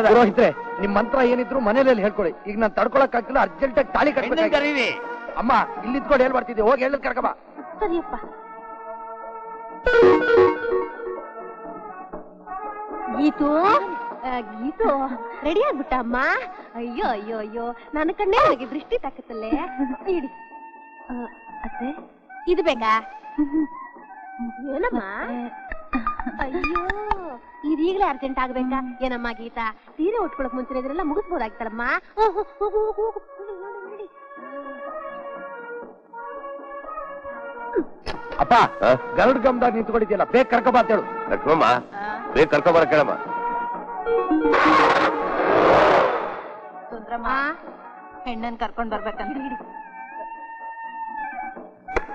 ಪುರೋಹಿತ್ರೆ ನಿಮ್ ಮಂತ್ರ ಏನಿದ್ರು ಮನೇಲಿ ಹೇಳ್ಕೊಳ್ಳಿ. ಈಗ ನಾನು ತಡ್ಕೊಳಕ್ ಆಗ್ತಿಲ್ಲ, ಅರ್ಜೆಂಟ್ ಆಗಿ ತಾಳಿ ಕಟ್ಬೇಕು. ಅಮ್ಮ ಇಲ್ಲಿದ್ಕೊಂಡು ಹೇಳ್ ಬರ್ತಿದ್ದೆ, ಹೋಗಿ ಹೇಳ ಕರ್ಕಮ್ಮ. ಸರಿಯಪ್ಪ. ಗೀತು ಗೀತು ರೆಡಿ ಆಗ್ಬಿಟ್ಟ ಅಮ್ಮ? ಅಯ್ಯೋ ಅಯ್ಯೋ ಅಯ್ಯೋ, ನನ್ನ ಕಣ್ಣೇ ನನಗೆ ದೃಷ್ಟಿ ತಾಕತ್ತಲ್ಲೇ. ಇಡಿ ಅತ್ತೆ, ಇದು ಬೇಕಾ? ಏನಮ್ಮ? ಅಯ್ಯೋ, ಇದೀಗ್ಲೇ ಅರ್ಜೆಂಟ್ ಆಗ್ಬೇಕಾ ಏನಮ್ಮ? ಗೀತಾ ಸೀರೆ ಉಟ್ಕೊಳಕ್ ಮುಂಚೆ ಇದನ್ನೆಲ್ಲ ಮುಗಿಸ್ಬೋದಾಗಿತ್ತಲ್ಲಮ್ಮ. ಅಪ್ಪ ಗರುಡ್ ಗಮ್ದಾಗ ನಿಂತ್ಕೊಂಡಿದ್ಯಲ್ಲ, ಬೇಗ ಕರ್ಕಬಾ ಅಂತ ಹೇಳು. ಲಕ್ಷ್ಮಮ್ಮ ಬೇಗ ಕರ್ಕೊಂಬರ ಕೇಳಮ್ಮ. ಸುಂದ್ರಮ್ಮ ಹೆಣ್ಣನ್ ಕರ್ಕೊಂಡ್ ಬರ್ಬೇಕಂತ.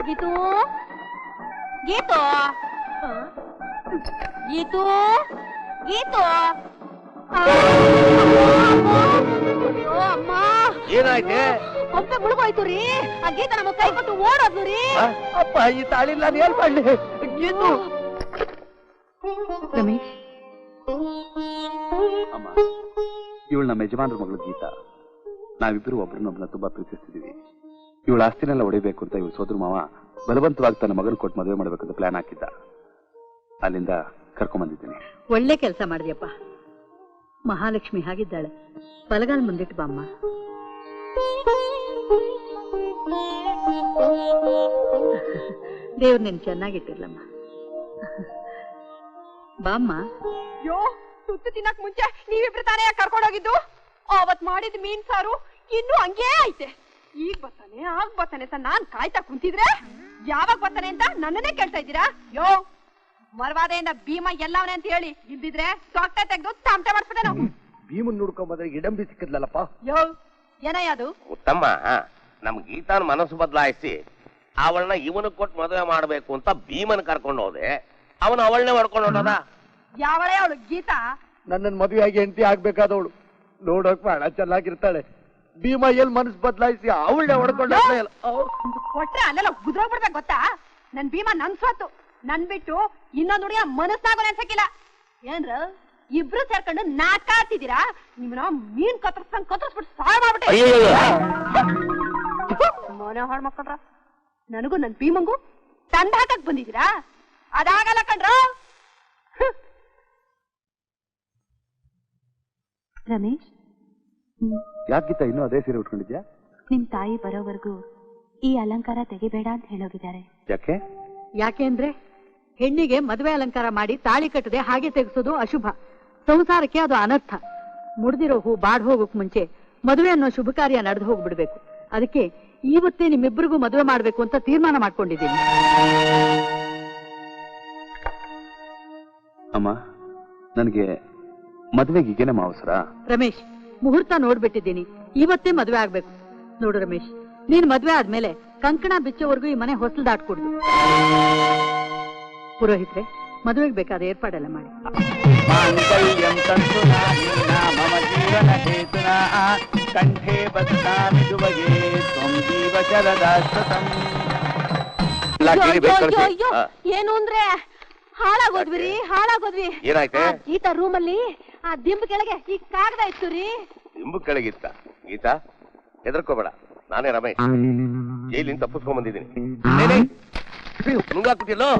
ಗೀತು ಗೀತು ಗೀತು ಗೀತು ಅಮ್ಮ, ಏನಾಯ್ತೆ? ಕೊಂಪೆ ಮುಳುಗೋಯ್ತು ರೀ. ಆ ಗೀತ ನಮ್ಮ ಕೈ ಕೊಟ್ಟು ಓಡೋದು ರೀ. ಅಪ್ಪ ಈ ತಾಳಿ ನಾನು ಏನ್ ಮಾಡ್ಲಿ? ಗೀತು ರಮೇಶ್, ಅಮ್ಮ ಇವಳು ನಮ್ಮ ಯಜಮಾನ್ರ ಮಗಳು ಗೀತಾ. ನಾವಿಬ್ಬರು ಒಬ್ಬರನ್ನೊಬ್ಬನ ತುಂಬಾ ಪ್ರೀತಿಸ್ತಿದೀವಿ. ಇವಳ ಆಸ್ತಿನೆಲ್ಲ ಹೊಡಿಬೇಕು ಅಂತ ಇವಳು ಸೋದರ ಮಾವ ಬಲವಂತವಾಗಿ ತನ್ನ ಮಗನ ಕೊಟ್ಟು ಮದುವೆ ಮಾಡ್ಬೇಕಂತ ಪ್ಲಾನ್ ಹಾಕಿದ್ದ. ಅಲ್ಲಿಂದ ಕರ್ಕೊಂಡ್ ಬಂದಿದ್ದೀನಿ. ಒಳ್ಳೆ ಕೆಲಸ ಮಾಡಿದ್ಯಪ್ಪ. ಮಹಾಲಕ್ಷ್ಮಿ ಹಾಗಿದ್ದಾಳೆ, ಬಲಗಾಲ್ ಮುಂದಿಟ್ಟು ಬಾಮ್ಮ. ದೇವ್ರ ನಿನ್ ಚೆನ್ನಾಗಿಟ್ಟಿರ್ಲಮ್ಮ. ಬಾಮ್ಮ. ಯೋ, ಸುತ್ತು ತಿನ್ನಕ್ ಮುಂಚೆ ನೀವಿಬ್ರು ತಾನೇ ಕರ್ಕೊಂಡೋಗಿದ್ದು? ಅವತ್ ಮಾಡಿದ ಮೀನ್ ಸಾರು ಇನ್ನೂ ಹಂಗೇ ಐತೆ. ಈಗ ಬರ್ತಾನೆ ಆಗ ಬರ್ತಾನೆ ಅಂತ ನಾನ್ ಕಾಯ್ತಾ ಕುಂತಿದ್ರೆ ಯಾವಾಗ ಬರ್ತಾನೆ ಅಂತ ನನ್ನನ್ನೇ ಕೇಳ್ತಾ ಇದ್ದೀರಾ? ಯೋ, ಮರವಾದೆಯಿಂದ ಭೀಮ ಎಲ್ಲವನೇ ಅಂತ ಹೇಳಿ, ಇಲ್ದಿದ್ರೆ ಸೊಟ್ಟೆ ತೆಗೆದು ತಾಮಟೆ ಮಾಡಿಸ್ಬಿಟ್ಟೆ ನಾವು. ಭೀಮನ್ ನೋಡ್ಕೊಂಡ್ ಬಂದ್ರೆ ಇಡಂಬಿ ಸಿಕ್ಕಿದ್ಲಲ್ಲಪ್ಪ. ಯೋ, ಏನಯ್ಯ ಅದು? ಉತ್ತಮ್ಮ ನಮ್ ಗೀತಾನ ಮನಸ್ಸು ಬದಲಾಯಿಸಿ ಅವಳನ್ನ ಇವನು ಕೊಟ್ಟು ಮದುವೆ ಮಾಡ್ಬೇಕು ಅಂತ ಭೀಮನ್ ಕರ್ಕೊಂಡು ಹೋದೆ. ಅವನು ಅವಳನ್ನೇ ಹೊಡ್ಕೊಂಡು ಹೊಟ್ಟದ. ಯಾವಳೇ ಅವಳು ಗೀತಾ? ನನ್ನನ್ ಮದುವೆ ಆಗಿ ಹೆಂಡತಿ ಆಗ್ಬೇಕಾದವಳು. ನೋಡಕ್ ಬಹಳ ಚೆನ್ನಾಗಿರ್ತಾಳೆ. ಭೀಮ ಎಲ್ ಮನಸ್ಸು ಬದಲಾಯಿಸಿ ಅವಳನ್ನೇ ಹೊಡ್ಕೊಂಡ ಕೊಟ್ರೆ ಅಲ್ಲೆಲ್ಲ ಗುದ್ರೋಗ್ಬಿಡ್ಬೇಕು ಗೊತ್ತಾ? ನನ್ ಭೀಮ ನನ್ ಸ್ವತ್ತು, ನನ್ ಬಿಟ್ಟು ಇನ್ನೊಂದು ಹುಡುಗ ಮನಸ್ಸಾಗೋಣ ಅನ್ಸಕ್ಕಿಲ್ಲ. ಏನ್ರ ಇಬ್ರು ಸೇರ್ಕೊಂಡು ನಾಟಕ ಆಡ್ತಿದ್ದೀರಾ? ನಿಮ್ಮನ್ನ ಮೀನ್ ಕತ್ತರಿಸ್ಬಿಟ್ಟು ಸಾಯ ಮಾಡ್ಬಿಟ್ಟೆ. ಮನೆ ಹಾಳು ಮಕ್ಕಳ್ರ, ನನಗೂ ನನ್ ಭೀಮಂಗೂ ತಂದ ಹಾಕಕ್ ಬಂದಿದ್ದೀರಾ? ಅದಾಗಲ್ಲ ಕಣ್ರ. ರಮೇಶ್, ಯಾಕಿತ್ತ ಇನ್ನೂ ಅದೇ ಸೀರೆ ಉಟ್ಕೊಂಡಿದ್ಯಾ? ನಿಮ್ ತಾಯಿ ಬರೋವರೆಗೂ ಈ ಅಲಂಕಾರ ತೆಗಿಬೇಡ ಅಂತ ಹೇಳೋಗಿದ್ದಾರೆ. ಯಾಕೆ? ಯಾಕೆ ಅಂದ್ರೆ ಹೆಣ್ಣಿಗೆ ಮದುವೆ ಅಲಂಕಾರ ಮಾಡಿ ತಾಳಿ ಕಟ್ಟದೆ ಹಾಗೆ ತೆಗೆಸೋದು ಅಶುಭ. ಸಂಸಾರಕ್ಕೆ ಅದು ಅನರ್ಥ. ಮುಡ್ದಿರೋ ಹೂ ಬಾಡ್ ಹೋಗೋಕ್ ಮುಂಚೆ ಮದುವೆ ಅನ್ನೋ ಶುಭ ಕಾರ್ಯ ನಡೆದು ಹೋಗ್ಬಿಡ್ಬೇಕು. ಅದಕ್ಕೆ ಇವತ್ತೇ ನಿಮ್ಮಿಬ್ಬರಿಗೂ ಮದುವೆ ಮಾಡ್ಬೇಕು ಅಂತ ತೀರ್ಮಾನ ಮಾಡ್ಕೊಂಡಿದ್ದೀನಿ. ಅಮ್ಮ, ನನಗೆ ಮದುವೆಗೆ ಈಗೇನಮ್ಮ ಅವಸರ? ರಮೇಶ್, ಮುಹೂರ್ತ ನೋಡ್ಬಿಟ್ಟಿದ್ದೀನಿ, ಇವತ್ತೇ ಮದುವೆ ಆಗ್ಬೇಕು. ನೋಡು ರಮೇಶ್, ನೀನ್ ಮದ್ವೆ ಆದ್ಮೇಲೆ ಕಂಕಣ ಬಿಚ್ಚೋವರೆಗೂ ಈ ಮನೆ ಹೊಸಲು ದಾಟ್ಕೊಡ್ದು. ಪುರೋಹಿತ್ರೆ, ಮದುವೆಗೆ ಬೇಕಾದ ಏರ್ಪಾಡೆಲ್ಲ ಮಾಡಿ. ಕಂಠೆ ಬದ್ನಾಮಿ ದುವಗೆ ತ್ವಂ ಜೀವ ಶರದಾಶ್ವತಂ. ಏನು ಅಂದ್ರೆ ಹಾಳಾಗೋದ್ವಿ ಹಾಳಾಗೋದ್ವಿ. ಏನಾಯ್ತೆ? ಗೀತಾ ರೂಮಲ್ಲಿ ಆ ದಿಂಬು ಕೆಳಗೆ ಈ ಕಾಗದ ಇತ್ತು ರೀ. ದಿಂಬು ಕೆಳಗಿತ್ತ? ಗೀತಾ ಹೆದರ್ಕೋಬೇಡ, ನಾನೇ ರಮೇಶ್. ಜೈಲಿಂದ ತಪ್ಪಿಸ್ಕೊಂಡ್ ಬಂದಿದ್ದೀನಿ. ನುಂಗಾಕ್ಬಿಟ್ಟಿಲ್ಲೋ?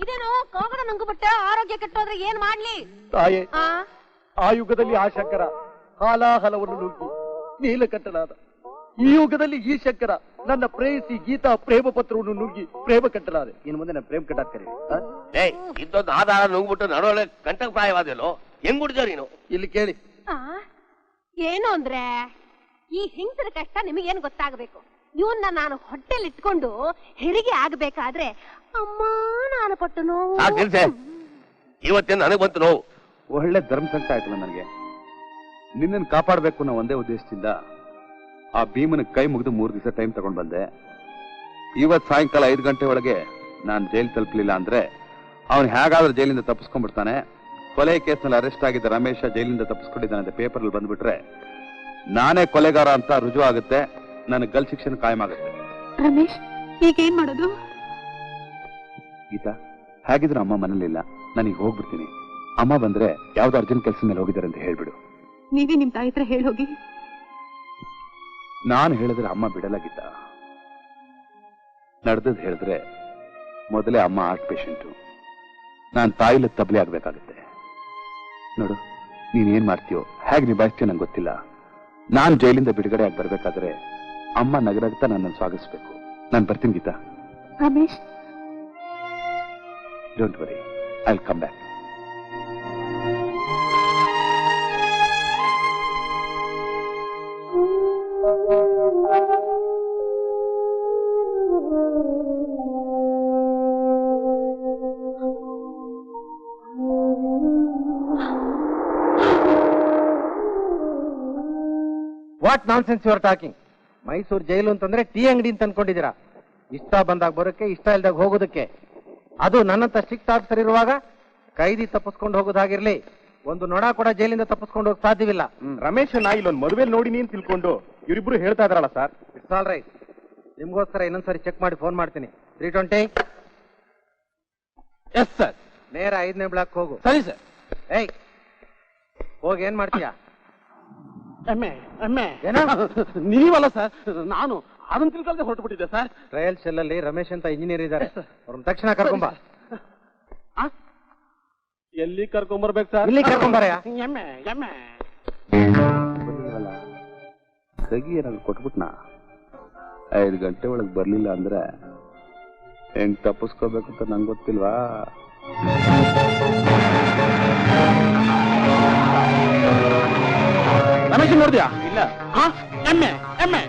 ಇದೇನು ಕಾಗದ ನಂಗು ಬಿಟ್ಟೆ ಆರೋಗ್ಯ ಕೆಟ್ಟೋದ್ರೆ ಏನ್ ಮಾಡ್ಲಿ? ತಾಯೇ, ಆ ಯುಗದಲ್ಲಿ ಆ ಶಂಕರ ಹಾಲಾಹಲವನ್ನು ನುಗ್ಗಿ ನೀಲಕಂಠನಾದ. ಈ ಯುಗದಲ್ಲಿ ಈ ಶಂಕರ ನನ್ನ ಪ್ರೇಯಸಿ ಗೀತಾ ಪ್ರೇಮ ಪತ್ರವನ್ನು ನುಗ್ಗಿ ಪ್ರೇಮ ಕಟ್ಟಲಾದೆ. ಇನ್ನು ಮುಂದೆ ನಾನು ಪ್ರೇಮ ಕಟ್ಟಾಕ ಕರೀ. ಇದ್ದೊಂದು ಆಧಾರ ನುಗ್ಬಿಟ್ಟು ನಡೋಳೆ ಕಂಠಕ ಪ್ರಾಯವಾದಲ್ಲೋ, ಹೆಂಗ್ ಹುಡ್ಜ ನೀನು? ಇಲ್ಲಿ ಕೇಳಿ. ಏನು ಅಂದ್ರೆ ಈ ಹಿಂಸದ ಕಷ್ಟ ನಿಮಗೇನು ಗೊತ್ತಾಗಬೇಕು. ಇವನ್ನ ನಾನು ಹೊಟ್ಟೆಲಿ ಇಟ್ಕೊಂಡು ಹೆರಿಗೆ ಆಗ್ಬೇಕಾದ್ರೆ ಅಮ್ಮ ನಾನು ಪಟ್ಟು ನೋವು. ಇವತ್ತೇನು ನನಗೆ ಬಂತು ನೋವು. ಒಳ್ಳೆ ಧರ್ಮ ಸಂಕಟ ಆಯ್ತಲ್ಲ ನನಗೆ. ನಿನ್ನನ್ನು ಕಾಪಾಡಬೇಕು ಅನ್ನೋ ಒಂದೇ ಉದ್ದೇಶದಿಂದ ಆ ಭೀಮನ ಕೈ ಮುಗಿದು 3 ದಿವಸ ಟೈಮ್ ತಗೊಂಡ್ ಬಂದೆ. ಇವತ್ ಸಾಯಂಕಾಲ 5 ಗಂಟೆ ಒಳಗೆ ನಾನು ಜೈಲ್ ತಲುಪಲಿಲ್ಲ ಅಂದ್ರೆ ಅವನು ಹೇಗಾದ್ರೂ ಜೈಲಿಂದ ತಪ್ಪಿಸ್ಕೊಂಡ್ಬಿಡ್ತಾನೆ. ಕೊಲೆ ಕೇಸ್ನಲ್ಲಿ ಅರೆಸ್ಟ್ ಆಗಿದ್ದ ರಮೇಶ ಜೈಲಿಂದ ತಪ್ಪಿಸ್ಕೊಂಡಿದ್ದಾನೆ ಅಂತ ಪೇಪರ್ ಅಲ್ಲಿ ಬಂದ್ಬಿಟ್ರೆ ನಾನೇ ಕೊಲೆಗಾರ ಅಂತ ರುಜು ಆಗುತ್ತೆ. ನನಗೆ ಗಲ್ ಶಿಕ್ಷಣ ಕಾಯಂ ಆಗುತ್ತೆ. ರಮೇಶ್, ಈಗೇನ್ ಮಾಡೋದು? ಗೀತಾ, ಹೇಗಿದ್ರು ಅಮ್ಮ ಮನೇಲಿಲ್ಲ, ನಾನೀಗ ಹೋಗ್ಬಿಡ್ತೀನಿ. ಅಮ್ಮ ಬಂದ್ರೆ ಯಾವ್ದು ಅರ್ಜೆಂಟ್ ಕೆಲಸ ಮೇಲೆ ಹೋಗಿದ್ದಾರೆ ಅಂತ ಹೇಳ್ಬಿಡು. ನೀವೇ ನಿಮ್ ತಾಯಿ ಹತ್ರ ಹೇಳೋಗಿ. ನಾನು ಹೇಳಿದ್ರೆ ಅಮ್ಮ ಬಿಡಲಾಗಿದ್ದ. ನಡೆದದ್ದು ಹೇಳಿದ್ರೆ ಮೊದಲೇ ಅಮ್ಮ ಹಾರ್ಟ್ ಪೇಷಂಟು, ನಾನು ತಾಯಿಲ ತಬ್ಲೆ ಆಗ್ಬೇಕಾಗತ್ತೆ. ನೋಡು, ನೀನೇನ್ ಮಾಡ್ತೀಯೋ ಹೇಗೆ ನಿಭಾಯಿಸ್ತೀಯೋ ನಂಗೆ ಗೊತ್ತಿಲ್ಲ. ನಾನು ಜೈಲಿಂದ ಬಿಡುಗಡೆ ಆಗಿ ಬರ್ಬೇಕಾದ್ರೆ ಅಮ್ಮ ನಗರಗ್ತಾ ನನ್ನನ್ನು ಸ್ವಾಗತಿಸ್ಬೇಕು. ನಾನು ಬರ್ತೀನಿ Geeta. Ramesh, don't worry, I will come back. What nonsense you are talking? Mysuru jail ಅಂತಂದ್ರೆ ಟೀ ಅಂಗಡಿ ಅಂತ ಅನ್ಕೊಂಡಿದ್ದೀರಾ? ಇಷ್ಟ ಬಂದಾಗ ಬರೋಕ್ಕೆ, ಇಷ್ಟ ಇಲ್ದಾಗ ಹೋಗೋದಕ್ಕೆ. ಅದು ನನ್ನಂತ ಸ್ಟ್ರಿಕ್ಟ್ ಆಫೀಸರ್ ಇರುವಾಗ ಕೈದಿ ತಪ್ಪಿಸ್ಕೊಂಡು ಹೋಗೋದಾಗಿರ್ಲಿ, ಒಂದು ನೊಣ ಕೂಡ ಜೈಲಿಂದ ತಪ್ಪಿಸ್ಕೊಂಡು ಹೋಗಕ್ ಸಾಧ್ಯವಿಲ್ಲ. ರಮೇಶ್ ನಾ ಇಲ್ಲೊಂದು ಮದುವೆ ನೋಡಿ ನೀನ್ ತಿಳ್ಕೊಂಡು ಇವರಿಬ್ರು ಹೇಳ್ತಾ ಇದ್ರಲ್ಲ ಸರ್. It's all right. ನಿಮ್ಗೋಸ್ಕರ ಇನ್ನೊಂದ್ಸರಿ ಚೆಕ್ ಮಾಡಿ ಫೋನ್ ಮಾಡ್ತೀನಿ. 320. Yes sir. ನೇರ 5ನೇ ಬ್ಲಾಕ್ ಹೋಗು. ಸರಿ ಸರ್. ಏಯ್, ಹೋಗಿ ಏನ್ ಮಾಡ್ತೀಯಾ? ಏನೋ ನೀವಲ್ಲ ಸರ್, ನಾನು ಅದನ್ನ ತಿಳ್ಕೊಳ್ದೆ ಹೊರಟು ಬಿಟ್ಟಿದ್ದೆ ಸರ್. ಟ್ರಯಲ್ ಸೆಲ್ ಅಲ್ಲಿ ರಮೇಶ್ ಅಂತ ಇಂಜಿನಿಯರ್ ಇದ್ದಾರೆ, ಅವ್ರನ್ನ ತಕ್ಷಣ ಕರ್ಕೊಂಬ. ಎಲ್ಲಿ ಕರ್ಕೊಂಬರ್ಬೇಕು ಸರ್? ಇಲ್ಲಿ ಕರ್ಕೊಂಬರಯ್ಯ. ಕಗಿ ಏನಾದ್ರು ಕೊಟ್ಬಿಟ್ನಾ? 5 ಗಂಟೆ ಒಳಗೆ ಬರ್ಲಿಲ್ಲ ಅಂದ್ರೆ ಹೆಂಗ್ ತಪ್ಪಿಸ್ಕೋಬೇಕು ಅಂತ ನಂಗೆ ಗೊತ್ತಿಲ್ವಾ? ರಮೇಶ್ ನೋಡಿದ್ಯಾ? ಇಲ್ಲ. ಎಮ್ಮೆ ಎಮ್ಮೆ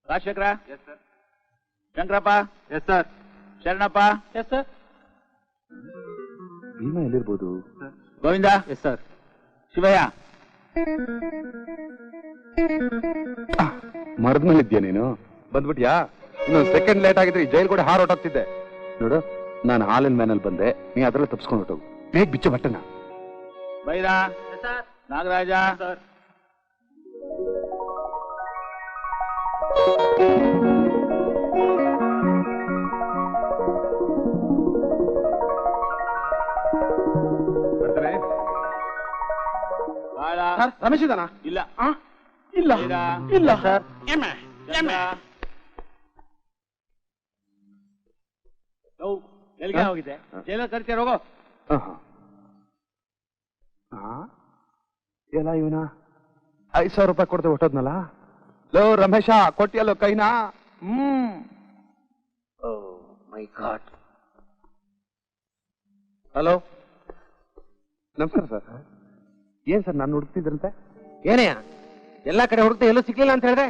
Rajashekhara, Shankarappa, yes sir. Sharanappa, yes sir. Bhima ಎಲ್ಲಿರ್ಬೋದು? Govinda, yes sir. ಶಿವಯ್ಯ, ಮರದ ಮೇಲೆ ಇದ್ಯಾ ನೀನು? ಬಂದ್ಬಿಟ್ಯಾ? ಇನ್ನೊಂದು ಸೆಕೆಂಡ್ ಲೇಟ್ ಆಗಿದ್ರೆ ಈ ಜೈಲ್ ಕೂಡ ಹಾರೋಟಾಗ್ತಿದ್ದೆ. ನೋಡು, ನಾನು ಹಾಲಿನ ಮ್ಯಾನಲ್ಲಿ ಬಂದೆ, ನೀ ಅದರಲ್ಲೇ ತಪ್ಪಿಸ್ಕೊಂಡು ಹೊಟ್ಟೋಗು. ಬೇಗ ಬಿಚ್ಚು ಬಟ್ಟನ. ಬೈರ, ನಾಗರಾಜ, ರಮೇಶ್ ಇದಾನ? ಇಲ್ಲ ಇಲ್ಲ ಇಲ್ಲ ಸರ್. ಎಲ್ಲಿಗೆ ಹೋಗಿದೆ? ಜೈಲ ಕರ್ತೀರ ಹೋಗೋ. ಎಲ್ಲ ಇವನ 5,000 ರೂಪಾಯಿ ಕೊಡ್ದೆ ಹೊಟ್ಟೋದ್ನಲ್ಲ. ಲೋ ರಮೇಶ, ಕೊಟ್ಟಿಯಲ್ಲೋ ಕೈನಾ? ಮೈ ಗಾಡ್. ಹಲೋ, ನಮಸ್ಕಾರ ಸರ್. ಏನ್ ಸರ್ ನಾನು ಹುಡುಕ್ತಿದ್ರಂತೆ? ಏನಯ್ಯ ಎಲ್ಲಾ ಕಡೆ ಹುಡುಕ್ತೆ, ಎಲ್ಲೂ ಸಿಗ್ಲಿಲ್ಲ ಅಂತ ಹೇಳಿದ್ರೆ?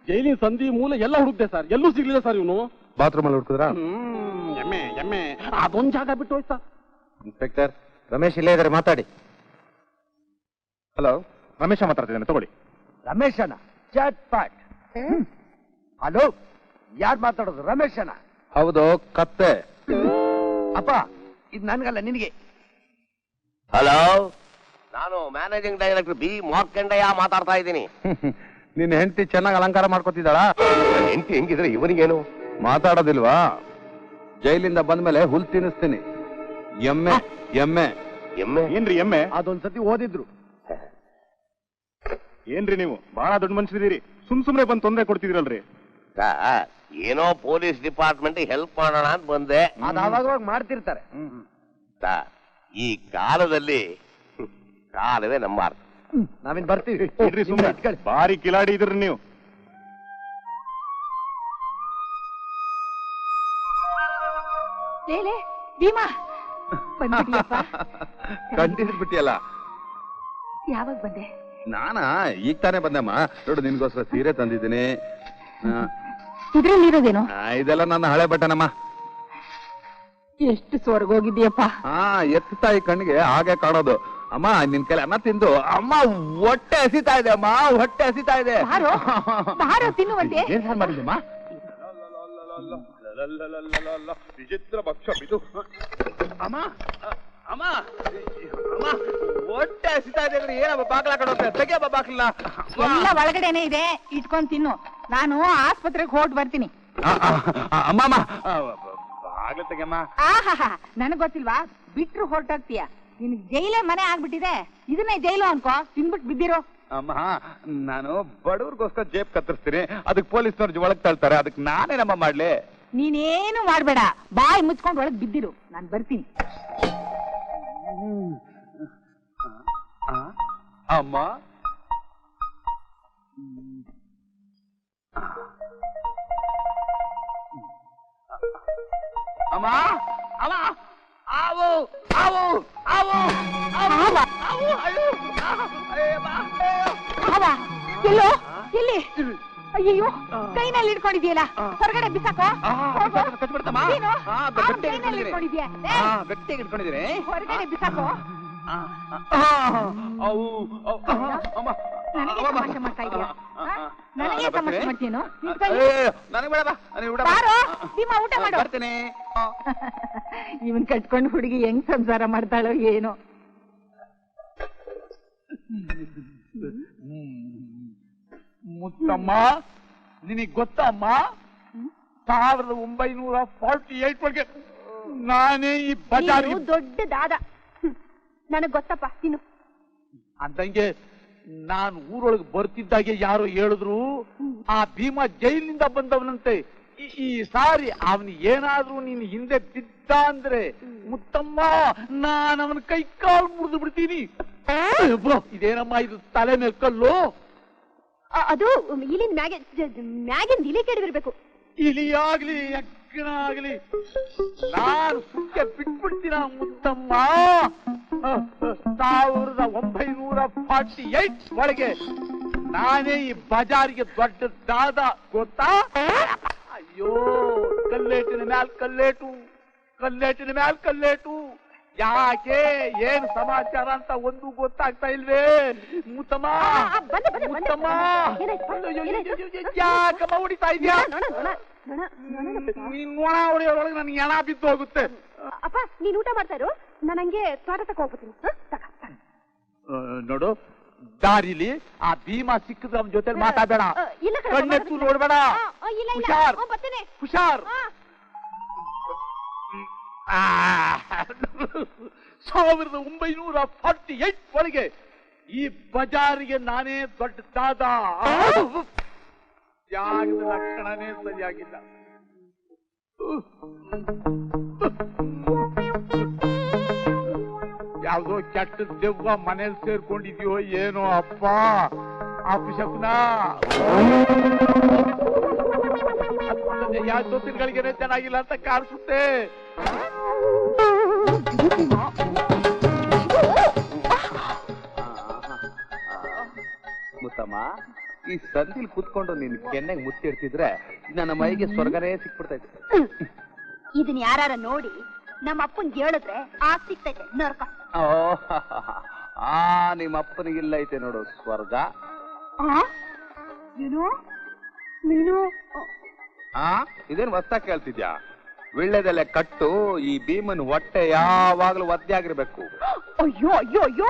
ಜೈಲಿನ ಸಂಧಿ ಮೂಲ ಎಲ್ಲ ಹುಡುಕ್ತೆ ಸರ್, ಎಲ್ಲೂ ಸಿಗ್ಲಿಲ್ಲ ಸರ್. ಇವನು ಬಾತ್ರೂಮ್ ಅಲ್ಲಿ ಹುಡುಕಿದ್ರ? ಎಮ್ಮೆ ಎಮ್ಮೆ ಅದೊಂದ್ ಜಾಗ ಬಿಟ್ಟು ಹೋಯ್ತು ಸರ್. ಇನ್ಸ್ಪೆಕ್ಟರ್, ರಮೇಶ್ ಇಲ್ಲೇ ಇದಾರೆ, ಮಾತಾಡಿ. ಹಲೋ, ರಮೇಶ ಮಾತಾಡ್ತಿದ್ದೇನೆ, ತಗೊಳ್ಳಿ. ರಮೇಶನ ಚಾಟ್ ಪಾಟ್. ಹಲೋ, ಯಾರು ಮಾತಾಡೋದು? ರಮೇಶನ? ಹೌದು, ಕತ್ತೆ. ಅಪ್ಪ, ಇದು ನನ್ಗಲ್ಲ, ನಿನಗೆ. ಹಲೋ, ನಾನು ಮ್ಯಾನೇಜಿಂಗ್ ಡೈರೆಕ್ಟರ್ ಬಿ ಮಾರ್ಕಂಡಯ್ಯ ಮಾತಾಡ್ತಾ ಇದ್ದೀನಿ. ನಿನ್ನ ಹೆಂಡತಿ ಚೆನ್ನಾಗಿ ಅಲಂಕಾರ ಮಾಡ್ಕೊತಿದ್ದಾಳ? ಹೆಂಡತಿ ಹೆಂಗಿದ್ರೆ ಇವನಿಗೇನು? ಮಾತಾಡೋದಿಲ್ವಾ? ಜೈಲಿಂದ ಬಂದ್ಮೇಲೆ ಹುಲ್ ತಿನ್ನಿಸ್ತೀನಿ. ಎಮ್ಮೆ ಎಮ್ಮೆ ಎಮ್ಮೆ ಏನ್ರಿ ಎಮ್ಮೆ? ಅದೊಂದ್ಸತಿ ಓದಿದ್ರು. ಏನ್ರಿ ನೀವು ಬಹಳ ದೊಡ್ಡ ಮನುಷ್ಯರಿದ್ದೀರಿ, ಸುಮ್ನೆ ಬಂದು ತೊಂದರೆ ಕೊಡ್ತಿದಿರಲ್ರಿ. ಏನೋ ಪೊಲೀಸ್ ಡಿಪಾರ್ಟ್ಮೆಂಟ್ ಹೆಲ್ಪ್ ಮಾಡೋಣ ಅಂತ ಬಂದೆ. ಅವಾಗ ಮಾಡ್ತಿರ್ತಾರೆ. ಈ ಕಾಲದಲ್ಲಿ ಕಾಲವೇ ನಂಬಾರ್ದು. ನಾವಿನ್ ಬರ್ತೀವಿ. ಸುಮ್ಮನೆ ಭಾರಿ ಕಿಲಾಡಿ ಇದ್ರಿ ನೀವು. ಲೇಲೆ ಭೀಮಾ ಬಂದ್ಬಿಟ್ಟಿಯಪ್ಪ. ಕಂಡಿದ್ಬಿಟ್ಟಿಯಲ್ಲ. ಯಾವಾಗ ಬಂದೆ? ನಾನಾ ಈಗ ತಾನೇ ಬಂದಮ್ಮ. ನೋಡು ನಿನ್ಗೋಸ್ಕರ ಸೀರೆ ತಂದಿದ್ದೀನಿ. ಇದ್ರಲ್ಲಿರೋದೇನು? ಇದೆಲ್ಲ ನನ್ನ ಹಳೆ ಬಟ್ಟನಮ್ಮ. ಎಷ್ಟು ಸ್ವರ್ಗೋಗಿದ್ಯಪ್ಪ. ಎತ್ತ ತಾಯಿ ಕಣ್ಣಿಗೆ ಹಾಗೆ ಕಾಣೋದು. ಅಮ್ಮ ನಿನ್ ಕೈಲಿ ಅನ್ನ ತಿಂದು ಅಮ್ಮ ಹೊಟ್ಟೆ ಹಸಿತಾ ಇದೆ ಅಮ್ಮ, ಹೊಟ್ಟೆ ಹಸಿತಾ ಇದೆ. ಬಾರೋ ತಿನ್ನುವಂತೆ. ಏನ್ ಸಾರ್ ಮಾಡಿದ್ದಮ್ಮ? ವಿಚಿತ್ರ ಭಕ್ಷ ಇದು. ಅಮ್ಮ ಅಮ್ಮ ಅಮ್ಮ ಹೊಟ್ಟೆ ಹಸಿತಾ ಇದೆ ಅಂದ್ರೆ ಏನಮ್ಮ ಬಾಗ್ಲ ಕಡೋಕೆ ತೆಗಿಯಮ್ಮ ಬಾಗ್ಲ. ಎಲ್ಲ ಒಳಗಡೆನೆ ಇದೆ, ಇಟ್ಕೊಂಡ್ ತಿನ್ನು. ನಾನು ಆಸ್ಪತ್ರೆಗೆ ಹೊರಟು ಬರ್ತೀನಿ. ಅಮ್ಮಮ್ಮ ಬಾಗ್ಲ ತೆಗಿಯಮ್ಮ. ಆಹಾ ನನಗ್ ಗೊತ್ತಿಲ್ವಾ? ಬಿಟ್ರು ಹೊರಟಾಗ್ತೀಯ. ನಿನ್ ಜೈಲೇ ಮನೆ ಆಗ್ಬಿಟ್ಟಿದೆ. ಇದನ್ನೇ ಜೈಲು ಅನ್ಕೋ, ತಿನ್ಬಿಟ್ಟು ಬಿದ್ದಿರೋ. ಅಮ್ಮ ನಾನು ಬಡವ್ರಿಗೋಸ್ಕರ ಜೇಬ್ ಕತ್ತರಿಸ್ತೀನಿ, ಅದಕ್ಕೆ ಪೊಲೀಸ್ನವ್ರು ಒಳಗ್ ತಳ್ತಾರೆ. ಅದಕ್ಕೆ ನಾನೇನಮ್ಮ ಮಾಡ್ಲಿ? ನೀನೇನು ಮಾಡ್ಬೇಡ, ಬಾಯಿ ಮುಚ್ಕೊಂಡು ಒಳಗ್ ಬಿದ್ದಿರು. ನಾನ್ ಬರ್ತೀನಿ. ಅಮ್ಮ ಅಮ್ಮ ಅಮ್ಮ ಆವು ಆವು ಆವು ಎಲ್ಲೋ ಎಲ್ಲಿ? ಅಯ್ಯೋ ಕೈನಲ್ಲಿ ಇಟ್ಕೊಂಡಿದ್ಯಲ್ಲ, ಹೊರಗಡೆ ಬಿಸಾಕೋ. ಕೈನಲ್ಲಿ ಇಟ್ಕೊಂಡಿದ್ಯಾ? ಗಟ್ಟಿಯಾಗಿ ಇಟ್ಕೊಂಡಿದ್ದೀರಿ. ಹೊರಗಡೆ ಬಿಸಾಕೋ. ನನಗೆ ತಮಾಷೆ ಮಾಡ್ತಾ ಇದೀಯಾ? ನನಗೆ ತಮಾಷೆ ಮಾಡ್ತೀನೋ? ನನಗೆ ಬೇಡ, ಭೀಮಾ ಊಟ ಮಾಡು. ಬರ್ತೀನಿ. ಇವನ್ ಕಟ್ಕೊಂಡು ಹುಡುಗಿ ಹೆಂಗ್ ಸಂಸಾರ ಮಾಡ್ತಾಳೋ ಏನೋ. ಮುತ್ತಮ್ಮ, ನಿನಗ್ ಗೊತ್ತಮ್ಮ, 1948 ಒಳಗೆ ನಾನೇ ಈ ಬಜಾರ್ ದೊಡ್ಡ ದಾದ. ನನಗ್ ಗೊತ್ತಪ್ಪ, ತಿನ್ನು. ಅಂದಂಗೆ ನಾನು ಊರೊಳಗೆ ಬರ್ತಿದ್ದಾಗೆ ಯಾರೋ ಹೇಳಿದ್ರು, ಆ ಭೀಮಾ ಜೈಲಿನಿಂದ ಬಂದವನಂತೆ. ಈ ಸಾರಿ ಅವನು ಏನಾದ್ರೂ ನೀನು ಹಿಂದೆ ಬಿದ್ದ ಅಂದ್ರೆ ಮುತ್ತಮ್ಮ ನಾನು ಅವನ ಕೈ ಕಾಲು ಮುರಿದು ಬಿಡ್ತೀನಿ. ಇದೇನಮ್ಮ ಇದು ತಲೆ ಮೇಲೆ ಕಲ್ಲು? ಅದು ಇಲಿನ ಮ್ಯಾಗಿಂದ ಇಲಿ ಕೆಡವಿರ್ಬೇಕು. ಇಲಿಯಾಗ್ಲಿ ಎಕ್ಕನಾಗ್ಲಿ ನಾನು ಸುಕ್ಕೆ ಬಿಟ್ಬಿಡ್ತೀನ ಮುತ್ತಮ್ಮ. 1948 ಒಳಗೆ ನಾನೇ ಈ ಬಜಾರಿಗೆ ದೊಡ್ಡ ದಾದ, ಗೊತ್ತಾ? ಅಯ್ಯೋ ಕಲ್ಲೇಟಿನ ಮ್ಯಾಲ್ ಕಲ್ಲೇಟು, ಕಲ್ಲೇಟಿನ ಮ್ಯಾಲ್ ಕಲ್ಲೇಟು. ಯಾಕೆ ಏನ್ ಸಮಾಚಾರ ಅಂತ ಒಂದು ಗೊತ್ತಾಗ್ತಾ ಇಲ್ವೇ ಮುತ್ತಮ್ಮ? ಮುತ್ತಮ್ಮ ಯಾಕಮ್ಮ ಹೊಡಿತಾ ಇದ್ಯಾ? ನೀನ್ ನೋಣ ಹೊಡೆಯೋದ್ರೊಳಗೆ ನನ್ಗೆ ಎಣ ಬಿದ್ದು ಹೋಗುತ್ತೆ. ಅಪ್ಪ ನೀನ್ ಊಟ ಮಾಡ್ತಾ ಇರು, ನಾನು ಹಂಗೆ ತೋಟ ತಕ ಹೋಗ್ಬಿಡ್ತೀನಿ. ನೋಡು, ದಾರಿಲಿ ಆ ಭೀಮಾ ಸಿಕ್ಕಿದ್ರೆ ಅವನ ಜೊತೆ ಮಾತಾಡಬೇಡ, ಕಣ್ಣೆತ್ತು ನೋಡ್ಬೇಡ. ಹುಷಾರ್ ಹುಷಾರ್. 1948 ಒಳಗೆ ಈ ಬಜಾರಿಗೆ ನಾನೇ ದೊಡ್ಡ ದಾದ. ಯಾಗದ ಲಕ್ಷಣನೇ ಸರಿಯಾಗಿಲ್ಲ. ಯಾವ್ದೋ ಕೆಟ್ಟ ದೆವ್ವ ಮನೇಲಿ ಸೇರ್ಕೊಂಡಿದ್ಯೋ ಏನೋ ಅಪ್ಪ. ಅಪಶಕುನ ಯಾವ ಜೊತೆಗಳಿಗೇನೆ ಚೆನ್ನಾಗಿಲ್ಲ ಅಂತ ಕಾಣಿಸುತ್ತೆ. ಮುತ್ತಮ್ಮ, ಈ ಸಂದಿಲ್ ಕುತ್ಕೊಂಡು ನೀನ್ ಕೆನ್ನೆಗೆ ಮುತ್ತಿಡ್ತಿದ್ರೆ ನನ್ನ ಮೈಗೆ ಸ್ವರ್ಗನೇ ಸಿಕ್ಬಿಡ್ತೈತೆ. ಇದನ್ ಯಾರ ನೋಡಿ ನಮ್ಮ ಅಪ್ಪನ್ ಹೇಳಿದ್ರೆ ಆಗ ಸಿಗ್ತೈತೆ ನರ್ಕ. ನಿಮ್ಮ ಅಪ್ಪನಿಗಿಲ್ಲ ಐತೆ ನೋಡು ಸ್ವರ್ಗ. ನೀನು ಇದೇನು ಹೊಸ್ದಾಗಿ ಕೇಳ್ತಿದ್ಯಾ? ವಿಳ್ಳೆದೆಲೆ ಕಟ್ಟು, ಈ ಭೀಮನ್ ಹೊಟ್ಟೆ ಯಾವಾಗ್ಲೂ ಒದ್ದೆ ಆಗಿರ್ಬೇಕು. ಅಯ್ಯೋ ಅಯ್ಯೋ ಅಯ್ಯೋ,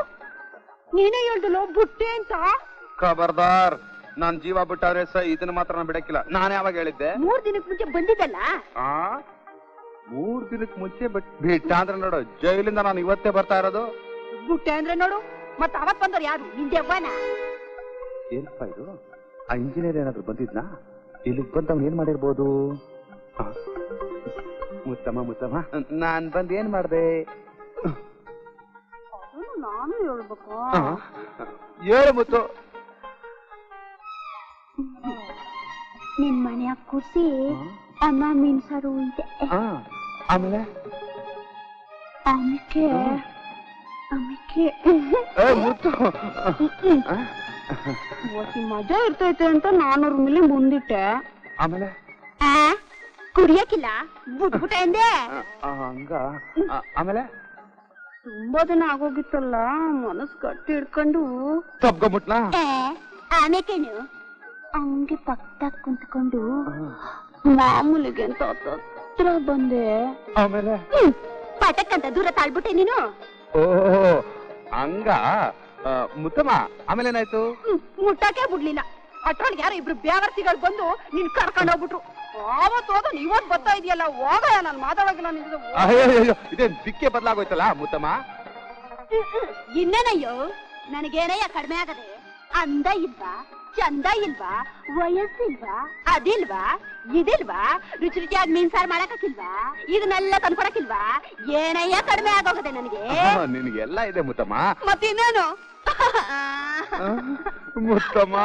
ನೀನೇ ಹೇಳ್ದಲ್ಲ ಬುಟ್ಟೆ ಅಂತ. ಖಬರ್ದಾರ್, ನಾನ್ ಜೀವ ಬಿಟ್ಟಾದ್ರೆ ಇದನ್ನ ಮಾತ್ರ ನಾನು ಬಿಡಕ್ಕಿಲ್ಲ. ನಾನು ಯಾವಾಗ ಹೇಳಿದ್ದೆ? 3 ದಿನಕ್ಕೆ ಮುಂಚೆ ಬಂದಿದ್ದಲ್ಲ. 3 ದಿನಕ್ಕೆ ಮುಂಚೆ ಬಿಟ್ಟ ಅಂದ್ರೆ ನೋಡು, ಜೈಲಿಂದ ನಾನು ಇವತ್ತೇ ಬರ್ತಾ ಇರೋದು. ಬುಟ್ಟೆ ಅಂದ್ರೆ ನೋಡು, ಮತ್ತ ಅವತ್ ಬಂದವ್ರು ಯಾರು? ನಿಂದೆ ಅವ್ವನ? ಏನಪ್ಪ ಇದು? ಆ ಇಂಜಿನಿಯರ್ ಏನಾದ್ರು ಬಂದಿದ್ನಾ? ಇಲ್ಲಿಗೆ ಬಂದು ಅವ್ನು ಏನ್ ಮಾಡಿರ್ಬೋದು? ಮುತ್ತಮ್ಮ ನಾನ್ ಬಂದ್ ಏನ್ ಮಾಡ್ದೆ? ನಾನು ಹೇಳ್ಬೇಕು. ಹೇಳು ಮುತ್ತು. ನಿನ್ ಮನೆಯ ಕೂಸಿ ಅನ್ನ ಮೀನ್ ಸಾರು ಇದೆ. ಆಮೇಲೆ ಆಮೇಲೆ ಮುತ್ತು ಮಜಾ ಇರ್ತೈತೆ ಅಂತ 400 ಮಿಲಿ ಮುಂದಿಟ್ಟೆ. ಆಮೇಲೆ ಕುಡಿಯಕ್ಕಿಲ್ಲ ಬುಟ್ಬುಟ ಎಂದೆ. ಹಂಗ ಆಮೇಲೆ ತುಂಬಾ ದಿನ ಆಗೋಗಿತ್ತಲ್ಲ, ಮನಸ್ ಗಟ್ಟಿ ಹಿಡ್ಕೊಂಡು ತಪ್ಕೊಂಬಿಟ್ನಾ? ಆಮೇಕೇನು ಹಂಗೆ ಪಕ್ಕದಾಗ ಕುಂತ್ಕೊಂಡು ಮಾಮೂಲಿಗೆ ಅಂತ ಹತ್ರ ಬಂದೆ. ಆಮೇಲೆ ಪಟಕ್ಕಂತ ದೂರ ತಾಳ್ಬಿಟ್ಟೆ ನೀನು. ಓಹೋ ಹಂಗ ಮುತ್ತಮ್ಮ. ಆಮೇಲೆ ಏನಾಯ್ತು? ಮುಟ್ಟಕ್ಕೆ ಬಿಡ್ಲಿಲ್ಲ. ಅಟ್ರೊಳಗೆ ಯಾರೋ ಇಬ್ರು ಬ್ಯಾವರ್ತಿಗಳು ಬಂದು ನಿನ್ ಕರ್ಕೊಂಡು ಹೋಗ್ಬಿಟ್ರು. ಆವತ್ತು ಹೋದ ನೀವೊಂದ್ ಬರ್ತಾ ಇದೆಯಲ್ಲ, ಹೋಗಯ್ಯ ನಾನು ಮಾತಾಡೋಗಿಲ್ಲ ನಿಂದು. ಅಯ್ಯೋ ಇದೇನ್ ದಿಕ್ಕೆ ಬದಲಾಗೋಯ್ತಲ್ಲ ಮುತ್ತಮ್ಮ. ಇನ್ನೇನಯ್ಯೋ ನನಗೇನಯ್ಯ ಕಡಿಮೆ ಆಗದೆ? ಅಂದ ಇಲ್ವಾ, ಚಂದ ಇಲ್ವಾ, ವಯಸ್ಸಿಲ್ವಾ, ಅದಿಲ್ವಾ, ಇದಿಲ್ವಾ, ರುಚಿ ರುಚಿಯಾಗಿ ಮೀನ್ ಸಾರು ಮಾಡಕ್ಕಿಲ್ವಾ, ಇದನ್ನೆಲ್ಲ ತಂದ್ಕೊಡಕ್ಕಿಲ್ವಾ? ಏನಯ್ಯ ಕಡಿಮೆ ಆಗೋಗದೆ ನನಗೆ? ನಿನಗೆಲ್ಲ ಇದೆ ಮುತ್ತಮ್ಮ. ಮತ್ತಿನ್ನೇನು ಮುತ್ತಮ್ಮ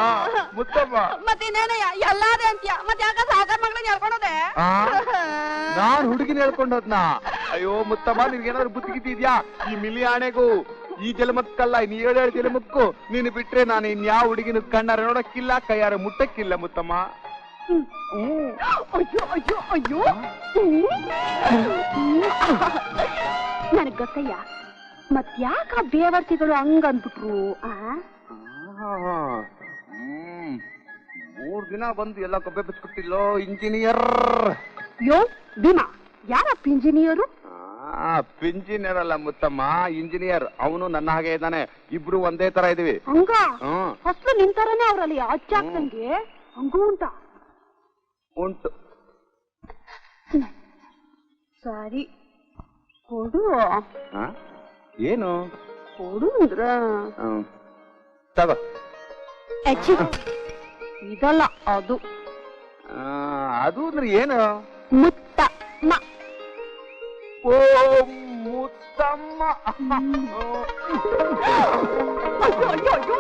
ಮುತ್ತಮ್ಮ. ಮತ್ತಿನ್ನೇನಯ್ಯ ಎಲ್ಲಾದೆ ಅಂತ್ಯ. ಮತ್ತೆ ಯಾಕ ಸಾಕಾರ ಮಗಳನ್ನ ಹೇಳ್ಕೊಳೋದೆ? ನಾನ್ ಹುಡುಗಿನ ಹೇಳ್ಕೊಂಡೋದ್ನ? ಅಯ್ಯೋ ಮುತ್ತಮ್ಮ, ನಿನ್ಗೇನಾದ್ರು ಬುದ್ಧಿಗಿದ್ಯಾ? ಈ ಮಿಲಿ ಆಣೆಗೂ ಈ ಜಲಮಕ್ಕಲ್ಲ, ಇನ್ 7 ಜಲಮಕ್ಕೂ ನೀನು ಬಿಟ್ರೆ ನಾನು ಇನ್ಯಾವ ಹುಡುಗಿನ ಕಣ್ಣಾರ ನೋಡಕ್ಕಿಲ್ಲ, ಕೈಯಾರ ಮುಟ್ಟಕ್ಕಿಲ್ಲ ಮುತ್ತಮ್ಮ. ಅಯ್ಯೋ ಅಯ್ಯೋ ಅಯ್ಯೋ, ನನಗ್ ಗೊತ್ತಯ್ಯ. ಮತ್ ಯಾಕ ಬೇವರ್ತಿಗಳು ಹಂಗಂದ್ಬಿಟ್ರು? 3 ದಿನ ಬಂದು ಎಲ್ಲ ಕೊಬ್ಬೆ ಬಿಚ್ಕೊಟ್ಟಿಲ್ಲೋ ಇಂಜಿನಿಯರ್. ಯೋ ಭೀಮಾ, ಯಾರಪ್ಪ ಇಂಜಿನಿಯರು? ಇಂಜಿನಿಯರ್ ಅಲ್ಲ ಮುತ್ತಮ್ಮ, ಇಂಜಿನಿಯರ್. ಅವನು ನನ್ನ ಹಾಗೆ ಇದ್ದಾನೆ, ಇಬ್ರು ಒಂದೇ ತರ ಇದೀವಿ. ಹಂಗ ಫಸ್ಟ್ ನಿಂತಾರನೆ ಅವ್ರಲ್ಲಿ ಅಚ್ಚಾಕ್ದಂಗೆ. ಹಂಗೂ ಉಂಟು. ಸರಿ ಕೊಡು. ಏನು ಕೊಡು ಅಂದ್ರ ತಗೋ. ಇದಲ್ಲ ಅದು. ಅದು ಅಂದ್ರೆ ಏನು? ಮುತ್ತಮ್ಮ. ಓ ಮುತ್ತಮ್ಮ. ಅಯ್ಯೋ ಅಯ್ಯೋ ಅಯ್ಯೋ.